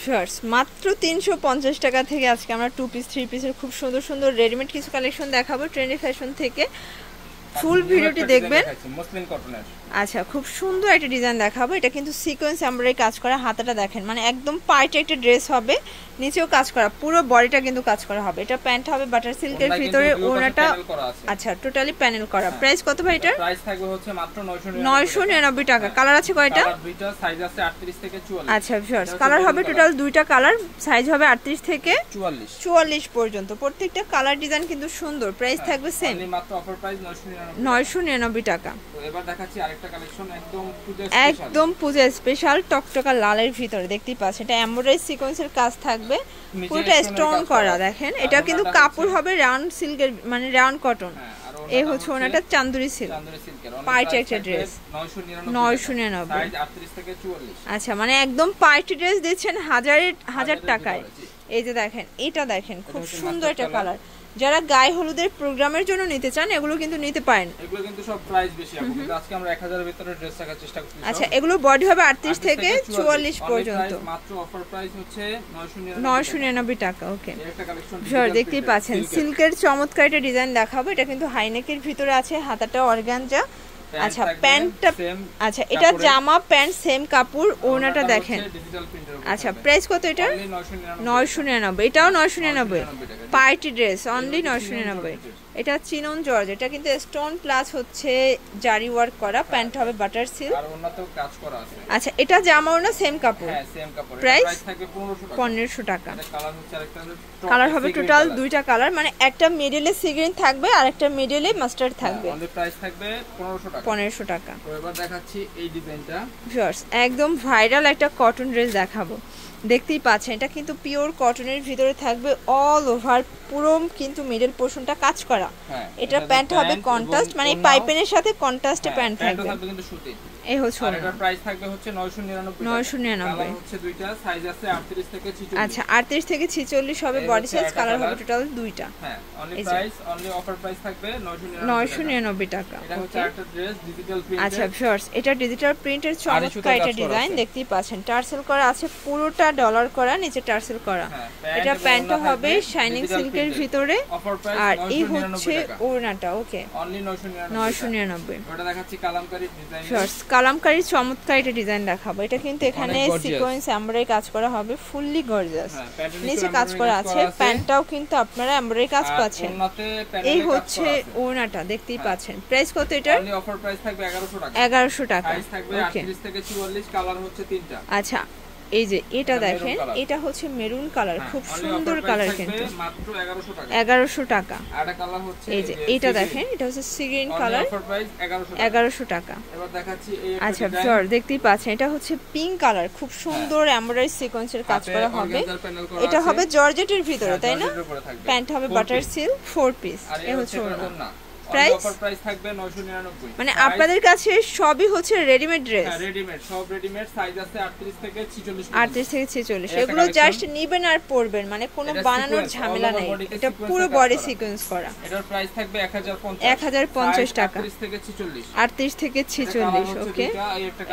Viewers মাত্র 350 টাকা থেকে আজকে আমরা 2 পিস 3 পিসের খুব সুন্দর সুন্দর রেডিমেড কিছু কালেকশন দেখাবো ট্রেন্ডি ফ্যাশন থেকে। ফুল ভিডিওটি দেখবেন। মসলিন কটনের আচ্ছা, খুব সুন্দর একটা ডিজাইন দেখাবো। এটা কিন্তু সিকোয়েন্স এমব্রয়ডারি কাজ করা, হাতাটা দেখেন মানে একদম পার্টি একটা ড্রেস হবে, নিচেও কাজ করা, পুরো বডিটা কিন্তু কাজ করা হবে। এটা প্যান্ট হবে বাটার সিল্কের ভিতরে, ওড়নাটা আচ্ছা টোটালি প্যানেল করা। প্রাইস কত ভাই এটার? প্রাইস থাকবে হচ্ছে মাত্র 999 টাকা। কালার আছে কয়টা? দুইটা, সাইজ আছে 38 থেকে 44। আচ্ছা ভিউয়ার্স, কালার হবে টোটাল দুইটা কালার, সাইজ হবে 38 থেকে 44 পর্যন্ত। প্রত্যেকটা কালার ডিজাইন কিন্তু সুন্দর। প্রাইস থাকবে সেম, মাত্র অফার প্রাইস 999 টাকা। তো এবার দেখাচ্ছি আরেকটা কালেকশন একদম পূজা স্পেশাল টকটকা লালের ভিতরে দেখতেই পাচ্ছেন। এটা এমব্রয়ডারি সিকোয়েন্সের কাজ থাকবে, পুরোটা স্টোন করা। দেখেন এটা কিন্তু কাপড় হবে রাউন্ড সিল্কের মানে রাউন্ড কটন। এই হচ্ছে ওনাটা চান্দুরি সিল্ক, পার্টি একটা ড্রেস 999। সাইজ 38 থেকে 44। আচ্ছা, মানে একদম পার্টি ড্রেস দিচ্ছেন হাজার টাকায়। এই যে দেখেন, এটা দেখেন খুব সুন্দর একটা কালার। যারা গায়ে হলুদের প্রোগ্রামের জন্য নিতে চান এগুলো কিন্তু নিতে পারেন। এগুলো কিন্তু সব প্রাইস বেশি আপু, কিন্তু আজকে আমরা 1000 এর ভিতরে ড্রেস রাখার চেষ্টা করতেছি। আচ্ছা, এগুলো বডি হবে 38 থেকে 44 পর্যন্ত। মাত্র অফার প্রাইস হচ্ছে 999 টাকা। ওকে, একটা কালেকশন ভিউয়ার দেখতেই পাচ্ছেন সিল্কের চমৎকার একটা ডিজাইন দেখাবো। এটা কিন্তু হাইনেকের ভিতরে আছে, হাতাটা অর্গানজা। আচ্ছা, প্যান্টটা আচ্ছা এটা জামা প্যান্ট সেম কাপড়, ওড়নাটা দেখেন। আচ্ছা, প্রাইস কত এটা? 999। এটাও 999। Party dress only 999। এটা চিনন জর্জ, এটা কিন্তু স্টোন প্লাস হচ্ছে জারি ওয়ার্ক করা। প্যান্ট হবে বাটার সিল্ক আর ওনাতেও কাজ করা আছে। আচ্ছা, এটা জামা ওড়না সেম কাপড়। হ্যাঁ সেম কাপড়। প্রাইস থাকবে 1500 টাকা। এটা কালার হচ্ছে আরেকটা, কালার হবে টোটাল দুইটা কালার, মানে একটা মিডলে সি গ্রিন থাকবে আর একটা মিডলে মাস্টার্ড থাকবে। আমাদের প্রাইস থাকবে 1500 টাকা। 1500 টাকা। তো এবার দেখাচ্ছি এই ডিজাইনটা। ভিউয়ার্স একদম ভাইরাল একটা কটন ড্রেস দেখাবো। দেখতেই পাচ্ছেন এটা কিন্তু পিওর কটনের ভিতরে থাকবে, অল ওভার পুরো কিন্তু মিডল পোরশনটা কাজ করা। এটা প্যান্ট হবে কন্ট্রাস্ট, মানে পাইপেনের সাথে কন্ট্রাস্টে প্যান্ট থাকবে। প্যান্টটা থাকবে কিন্তু সুতি। এই হচ্ছে আর এটার প্রাইস থাকবে হচ্ছে 999। 999 হচ্ছে দুইটা, সাইজ আছে 38 থেকে 46। আচ্ছা, 38 থেকে 46 হবে বডি সাইজ। কালার হবে টোটাল দুইটা। হ্যাঁ, only price only offer price থাকবে 999 টাকা। এটা হচ্ছে একটা ড্রেস ডিজিটাল প্রিন্ট। আচ্ছা ভিউয়ার্স, এটা ডিজিটাল প্রিন্টের চমৎকার একটা ডিজাইন দেখতেই পাচ্ছেন। টার্সেল করা আছে, পুরোটা ডলার করা, নিচে টার্সেল করা। এটা প্যান্টটা হবে শাইনিং সিল্কের ভিতরে, আর এই হচ্ছে ওড়নাটা। ওকে, অনলি 999। ওটা দেখাচ্ছি কালামকারী ডিজাইন। ভিউয়ার্স কালামকারী চমৎকার একটা ডিজাইন দেখাবো। এটা কিন্তু এখানে সিকোয়েন্স এমব্রয়ডারি কাজ করা হবে, ফুললি গর্জিয়াস। নিচে কাজ করা আছে, প্যান্টটাও কিন্তু আপনারা এমব্রয়ডারি কাজ পাচ্ছেন। এই হচ্ছে ওড়নাটা দেখতেই পাচ্ছেন। প্রাইস কত এটা? অনলি অফার প্রাইস থাকবে 1100 টাকা। 1100 টাকা। সাইজ থাকবে 38 থেকে 44, কালার হচ্ছে তিনটা। আচ্ছা, এই যে এটা দেখেন, এটা হচ্ছে মেরুন কালার, খুব সুন্দর কালার কিন্তু মাত্র 1100 টাকা। 1100 টাকা। আরেকটা কালার হচ্ছে এই যে এটা দেখেন, এটা হচ্ছে sea green colour, offer price 1100 টাকা। এবার দেখাচ্ছি এই একটা। আচ্ছা ভিউয়ার দেখতেই পাচ্ছেন, এটা হচ্ছে পিঙ্ক কালার, খুব সুন্দর এমব্রয়ডারি সিকোয়েন্সের কাজ করা হবে। এটা হবে জর্জেটের ভিতরে, তাই না? প্যান্ট হবে বাটার সিল্ক 4 পিস। এই হচ্ছে ওড়না। প্রাইস থাকবে 999। মানে আপনাদের কাছে সবই হচ্ছে রেডিমেড ড্রেস? হ্যাঁ রেডিমেড, সব রেডিমেড। সাইজ আছে 38 থেকে 46। 38 থেকে 46। এগুলো জাস্ট নেবেন আর পরবেন, মানে কোনো বানানোর ঝামেলা নাই। এটা পুরো বডি সিকোয়েন্স করা। এটার প্রাইস থাকবে 1050 টাকা। 38 থেকে 46। 38 থেকে 46। ওকে,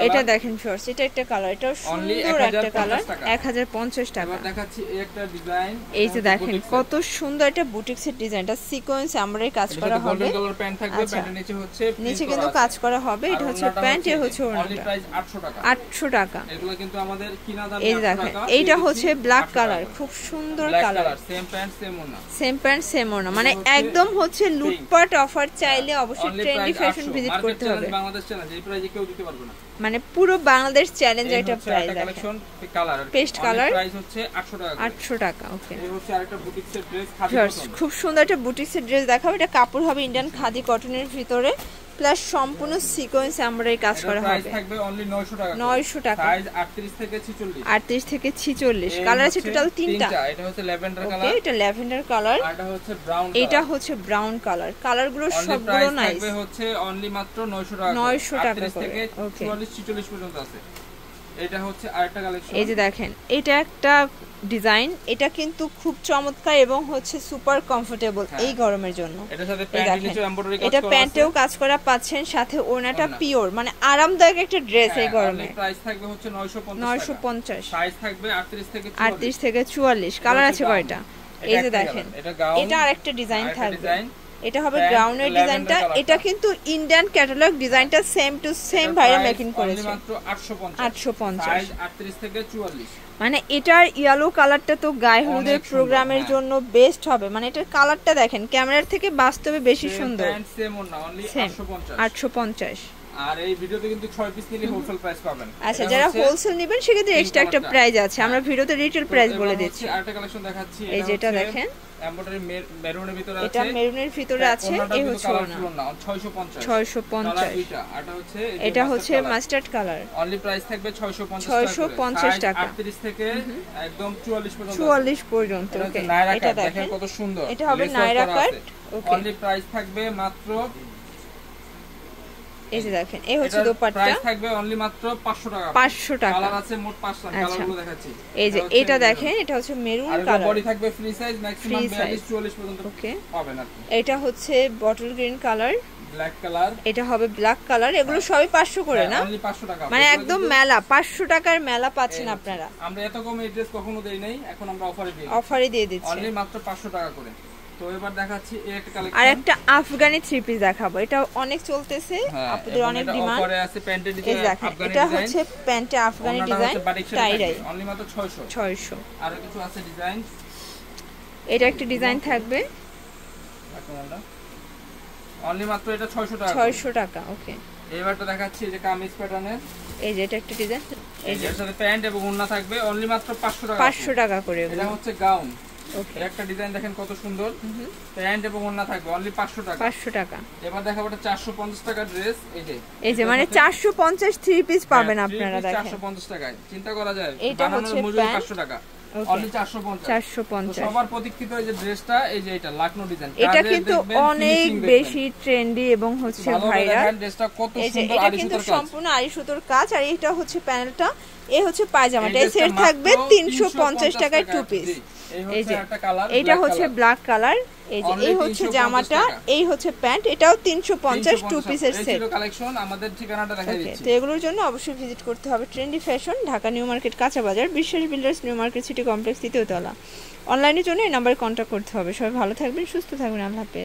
এটা দেখেন শর্টস, এটা একটা কালার, এটা সুন্দর একটা কালার, 1050 টাকা। এবার দেখাচ্ছি এই একটা ডিজাইন। এই যে দেখেন কত সুন্দর একটা বুটিক্সের ডিজাইনটা, সিকোয়েন্স এমব্রয়ডারি কাজ করা হবে। প্যান্ট থাকবে, প্যান্টের নিচে হচ্ছে নিচে কিন্তু কাজ করা হবে। এটা হচ্ছে প্যান্ট, এ হচ্ছে ওড়নাটা। প্রাইস 800 টাকা। 800 টাকা। এগুলো কিন্তু আমাদের কিনা দাম 800 টাকা। এইটা হচ্ছে ব্ল্যাক কালার, খুব সুন্দর কালার। সেম প্যান্ট সেম ওড়না। সেম প্যান্ট সেম ওড়না, মানে একদম হচ্ছে লুটপাট অফার। চাইলে অবশ্যই ট্রেন্ডি ফ্যাশন ভিজিট করতে হবে। বাংলাদেশ চ্যালেঞ্জ এই প্রাইসে কেউ দিতে পারবে না, মানে পুরো বাংলাদেশ চ্যালেঞ্জ একটা price. Collection colour paste colour, price হচ্ছে 800 টাকা। 800 টাকা। ওকে, এই হচ্ছে আরেকটা বুটিক্সের ড্রেস, খাদি কটন। খুব সুন্দর একটা বুটিক্সের ড্রেস দেখাবো। এটা কাপড় হবে ইন্ডিয়ান খাদি কটনের ভিতরে, প্লাস সম্পূর্ণ সিকোয়েন্স এমব্রয়ডারি কাজ করা হবে। প্রাইস থাকবে অনলি 900 টাকা। 900 টাকা। সাইজ 38 থেকে 46। 38 থেকে 46। কালার আছে টোটাল তিনটা। এটা হচ্ছে ল্যাভেন্ডার কালার। ওকে, এটা ল্যাভেন্ডার কালার, আর এটা হচ্ছে ব্রাউন কালার। এটা হচ্ছে ব্রাউন কালার। কালারগুলো সবগুলো নাইস। থাকবে হচ্ছে অনলি মাত্র 900 টাকা। 900 টাকা থেকে 44 46 পর্যন্ত আছে। এটা হচ্ছে আরেকটা কালেকশন। এই যে দেখেন, এটা একটা ডিজাইন, এটা কিন্তু খুব চমৎকার এবং হচ্ছে সুপার কমফোর্টেবল এই গরমের জন্য। এটার সাথে প্যান্ট নিচে এমব্রয়ডারি কাজ করা আছে, এটা প্যান্টেও কাজ করা পাচ্ছেন, সাথে ওড়নাটা পিওর, মানে আরামদায়ক একটা ড্রেস এই গরমে। প্রাইস থাকবে হচ্ছে 950, সাইজ থাকবে 38 থেকে 44, কালার আছে কয়টা? এই যে দেখেন, এটা আরেকটা ডিজাইন থাকবে, এটা হবে গ্রাউন্ডের ডিজাইনটা। এটা কিন্তু ইন্ডিয়ান ক্যাটালগ, ডিজাইনটা সেম টু সেম ভাইরা মেকিং করেছে। মাত্র 850, সাইজ 38 থেকে 44। মানে এটার ইয়েলো কালারটা তো গায়ে হলুদের প্রোগ্রামের জন্য বেস্ট হবে। মানে এটার কালারটা দেখেন, ক্যামেরার থেকে বাস্তবে বেশি সুন্দর। সেম ওনা অনলি 850। আর এই ভিডিওতে কিন্তু 6 পিস নিলে হোলসেল প্রাইস পাবেন। আচ্ছা, যারা হোলসেল নেবেন সেক্ষেত্রে এক্সট্রা একটা প্রাইস আছে, আমরা ভিডিওতে রিটেল প্রাইস বলে দিচ্ছি। আরেকটা কালেকশন দেখাচ্ছি, এই যেটা দেখেন, এমব্রয়ডারি মেরুনের ভিতরে আছে, এটা মেরুনের ভিতরে আছে, এই হচ্ছে না 650। এটা হচ্ছে মাস্টার্ড কালার, অনলি প্রাইস থাকবে 650 টাকা, 38 থেকে একদম 44 পর্যন্ত। ওকে, এটা দেখেন কত সুন্দর, এটা হবে নায়রা কাট। ওকে, অনলি প্রাইস থাকবে মাত্র, এই যে দেখেন, এই হচ্ছে দোপাট্টা, প্রাইস থাকবে অনলি মাত্র 500 টাকা। 500 টাকা, কালার আছে মোট 5টা, কালারগুলো দেখাচ্ছি। এই যে এটা দেখেন, এটা হচ্ছে মেরুন কালার, বডি থাকবে ফ্রি সাইজ, ম্যাক্সিমাম 42-44 পর্যন্ত ওকে পাবেন আপনি। এটা হচ্ছে bottle green colour, black colour, এটা হবে ব্ল্যাক কালার। এগুলো সবই 500 করে না? অনলি 500 টাকা, মানে একদম মেলা 500 টাকার মেলা পাচ্ছেন আপনারা। আমরা এত কমে ড্রেস কখনো দেই নাই, এখন আমরা অফারে দিয়ে দিচ্ছি, অনলি মাত্র 500 টাকা করে। তো এবার দেখাচ্ছি এই একটা কালেকশন, আর একটা আফগানি থ্রি পিস দেখাবো, এটা অনেক চলতেছে, আপনাদের অনেক ডিমান্ড। অফারে আছে প্যান্টের ডিজাইন আফগানি ডিজাইন, এটা হচ্ছে প্যান্টে আফগানি ডিজাইন, টাইডাই, অনলি মাত্র 600। আর কিছু আছে ডিজাইন, এটা একটা ডিজাইন থাকবে, অনলি মাত্র এটা 600 টাকা। ওকে, এবারটা দেখাচ্ছি যে কামিজ প্যাটার্নের, এই যে এটা একটা ডিজাইন, এই যে এর সাথে প্যান্ট এবং ওড়না থাকবে, অনলি মাত্র 500 টাকা করে। এটা হচ্ছে গাউন। ওকে, একটা ডিজাইন দেখেন কত সুন্দর, প্যান্ট এবং ওড়না থাকবে, অনলি 500 টাকা। এবার দেখাবো এটা 450 টাকার ড্রেস, এই যে মানে 450 থ্রি পিস পাবেন আপনারা, দেখেন 450 টাকায়, চিন্তা করা যায়, এটা হচ্ছে মজুরি 500 টাকা, অনলি 450। সবার প্রতীক্ষিত এই যে ড্রেসটা, এই যে এটা লাকনো ডিজাইন, এটা কিন্তু অনেক বেশি ট্রেন্ডি এবং হচ্ছে ভাইরাল। ড্রেসটা কত সুন্দর, এটা কিন্তু সম্পূর্ণ আড়ি সুতোর কাজ। আর এটা হচ্ছে প্যানেলটা, এই হচ্ছে পায়জামাটা, এই সেট থাকবে 350 টাকায় টু পিস। এই যে এটা হচ্ছে ব্ল্যাক কালার, এই হচ্ছে জামাটা, এই হচ্ছে প্যান্ট, এটাও 350 টু পিসের সেট। কালেকশন আমাদের ঠিকানাটা দেখাই দিচ্ছি। তো এগুলোর জন্য অবশ্যই ভিজিট করতে হবে trendy fashion, Dhaka new market কাঁচা বাজার, Biswas builders new market city complex 3য় তলা। অনলাইনের জন্য এই নাম্বারে কন্ট্যাক্ট করতে হবে। সবাই ভালো থাকবেন, সুস্থ থাকবেন, আল্লাহ হাফেজ।